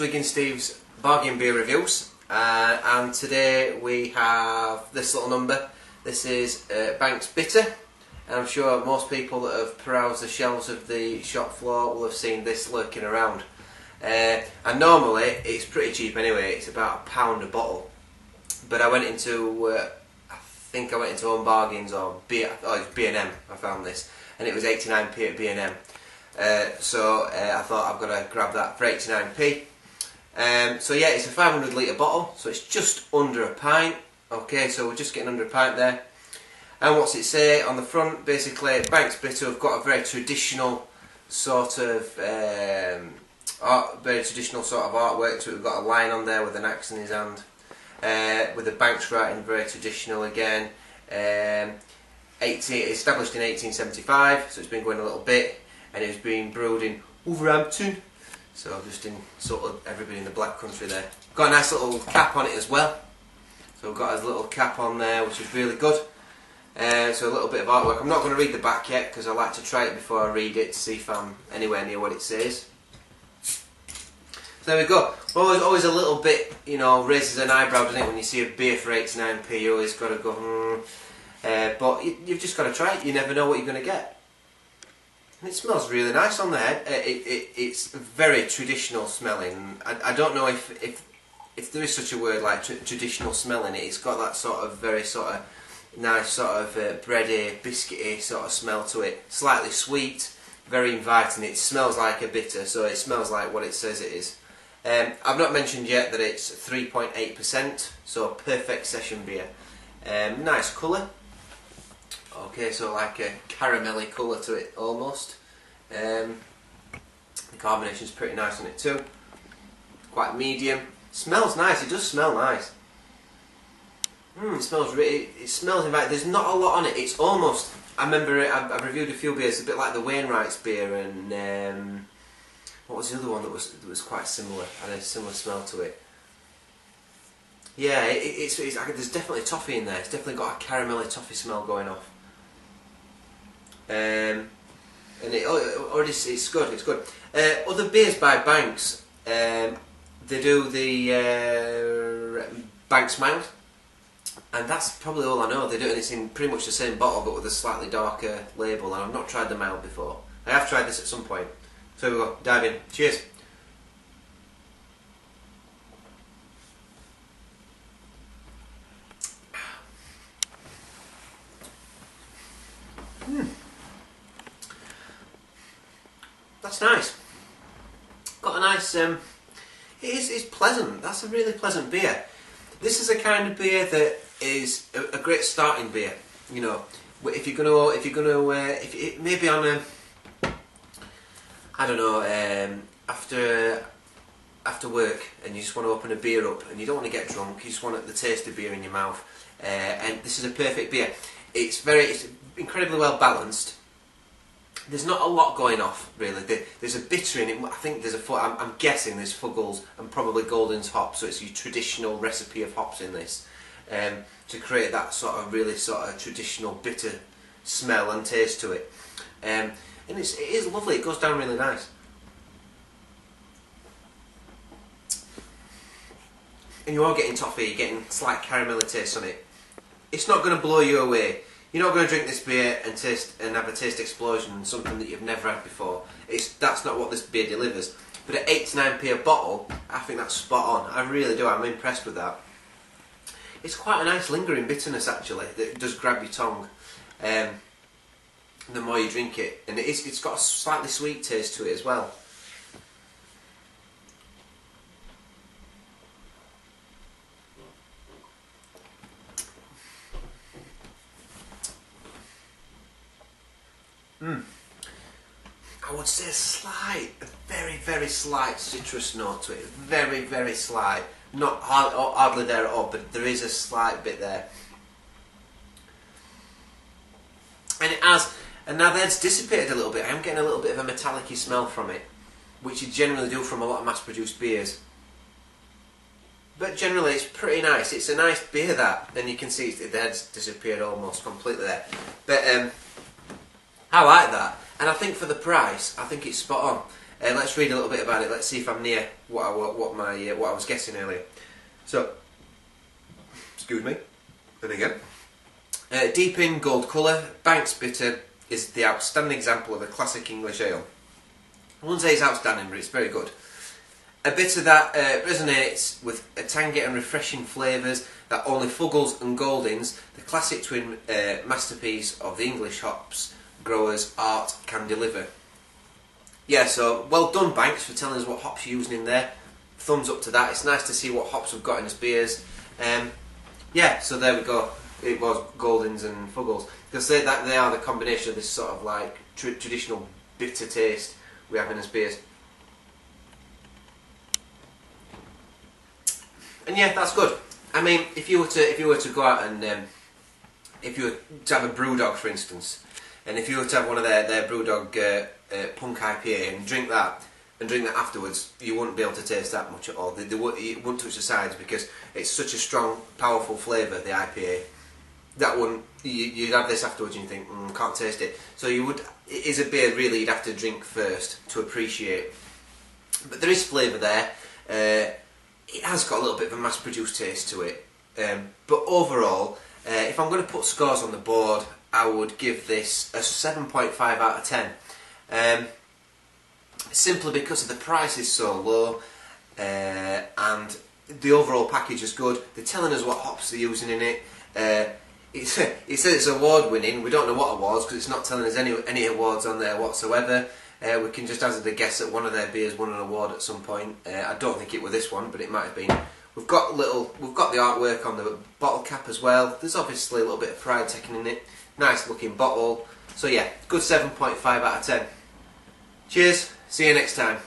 Swiggin Steve's bargain beer reviews, and today we have this little number. This is Banks Bitter, and I'm sure most people that have perused the shelves of the shop floor will have seen this lurking around. And normally it's pretty cheap anyway, it's about £1 a bottle. But I went into, I think I went into Home Bargains or it's B&M, I found this, and it was 89p at B&M. So I thought I've got to grab that for 89p. So yeah, it's a 500 litre bottle, so it's just under a pint. Okay, so we're just getting under a pint there. And what's it say on the front? Basically, Banks Bitter have got a very traditional sort of artwork to it. We've got a lion on there with an axe in his hand, with the Banks writing, very traditional again. Established in 1875, so it's been going a little bit, and it was being brewed in Wolverhampton, so just in sort of everybody in the Black Country there. Got a nice little cap on it as well, so we've got a little cap on there, which is really good. So a little bit of artwork. I'm not going to read the back yet because I like to try it before I read it to see if I'm anywhere near what it says. So there we go. Always a little bit, you know, raises an eyebrow, doesn't it, when you see a beer for 89p. You always got to go, but you've just got to try it. You never know what you're going to get. And it smells really nice on the head. It's very traditional smelling. I don't know if there is such a word like traditional smelling. It's got that sort of very sort of nice sort of bready, biscuity sort of smell to it. Slightly sweet, very inviting. It smells like a bitter, so it smells like what it says it is. I've not mentioned yet that it's 3.8%, so perfect session beer. Nice colour. Okay, so like a caramelly colour to it almost. The carbonation's pretty nice on it too. Quite medium. Smells nice. It does smell nice. It smells inviting. There's not a lot on it. It's almost. I remember I've reviewed a few beers. A bit like the Wainwright's beer and what was the other one that was quite similar? Had a similar smell to it. Yeah, there's definitely toffee in there. It's definitely got a caramelly toffee smell going off. And it's good. It's good. Other beers by Banks, they do the Banks Mild, and that's probably all I know. They do it, and it's in pretty much the same bottle but with a slightly darker label. And I've not tried the mild before. I have tried this at some point. So here we go. Dive in. Cheers. That's nice. Got a nice, it's pleasant. That's a really pleasant beer. This is a kind of beer that is a great starting beer. You know, if you're gonna, maybe on a, I don't know, after work, and you just want to open a beer up, and you don't want to get drunk. You just want the taste of beer in your mouth, and this is a perfect beer. It's incredibly well balanced. There's not a lot going off, really. There's a bitter in it. I think there's I'm guessing there's Fuggles and probably Golden's hops, so it's your traditional recipe of hops in this, to create that sort of really sort of traditional bitter smell and taste to it. And it is lovely. It goes down really nice. And you are getting toffee. You're getting slight caramelly taste on it. It's not going to blow you away. You're not going to drink this beer and have a taste explosion, something that you've never had before. That's not what this beer delivers. But at 89p a bottle, I think that's spot on. I really do. I'm impressed with that. It's quite a nice lingering bitterness actually that does grab your tongue the more you drink it, and it's got a slightly sweet taste to it as well. I would say a very, very slight citrus note to it. Very, very slight. Not hardly there at all, but there is a slight bit there. And now that's dissipated a little bit. I am getting a little bit of a metallic-y smell from it, which you generally do from a lot of mass-produced beers. But generally it's pretty nice. It's a nice beer that, and you can see the head's disappeared almost completely there. But I like that. And I think for the price, I think it's spot on. let's read a little bit about it. Let's see if I'm near what I was guessing earlier. So, excuse me. Then again. Deep in gold colour, Banks Bitter is the outstanding example of a classic English ale. I wouldn't say it's outstanding, but it's very good. A bitter that resonates with a tangy and refreshing flavours that only Fuggles and Goldings, the classic twin masterpiece of the English hops growers' art, can deliver. Yeah, so well done, Banks, for telling us what hops you're using in there. Thumbs up to that. It's nice to see what hops we've got in his beers. Yeah, so there we go. It was Goldings and Fuggles. Because they are the combination of this sort of like traditional bitter taste we have in his beers. And yeah, that's good. I mean, if you were to go out and if you were to have a BrewDog, for instance, and if you were to have one of their BrewDog Punk IPA and drink that afterwards, you wouldn't be able to taste that much at all. You wouldn't touch the sides because it's such a strong, powerful flavour, the IPA. That wouldn't. You'd have this afterwards and you think, can't taste it. So you would. It is a beer really you'd have to drink first to appreciate. But there is flavour there. It has got a little bit of a mass-produced taste to it. But overall, if I'm going to put scores on the board, I would give this a 7.5 out of 10. Simply because of the price is so low, and the overall package is good. They're telling us what hops they're using in it. It says it's award-winning. We don't know what awards because it's not telling us any awards on there whatsoever. We can just hazard a guess that one of their beers won an award at some point. I don't think it was this one, but it might have been. We've got the artwork on the bottle cap as well. There's obviously a little bit of pride taken in it. Nice looking bottle. So yeah, good 7.5 out of 10. Cheers. See you next time.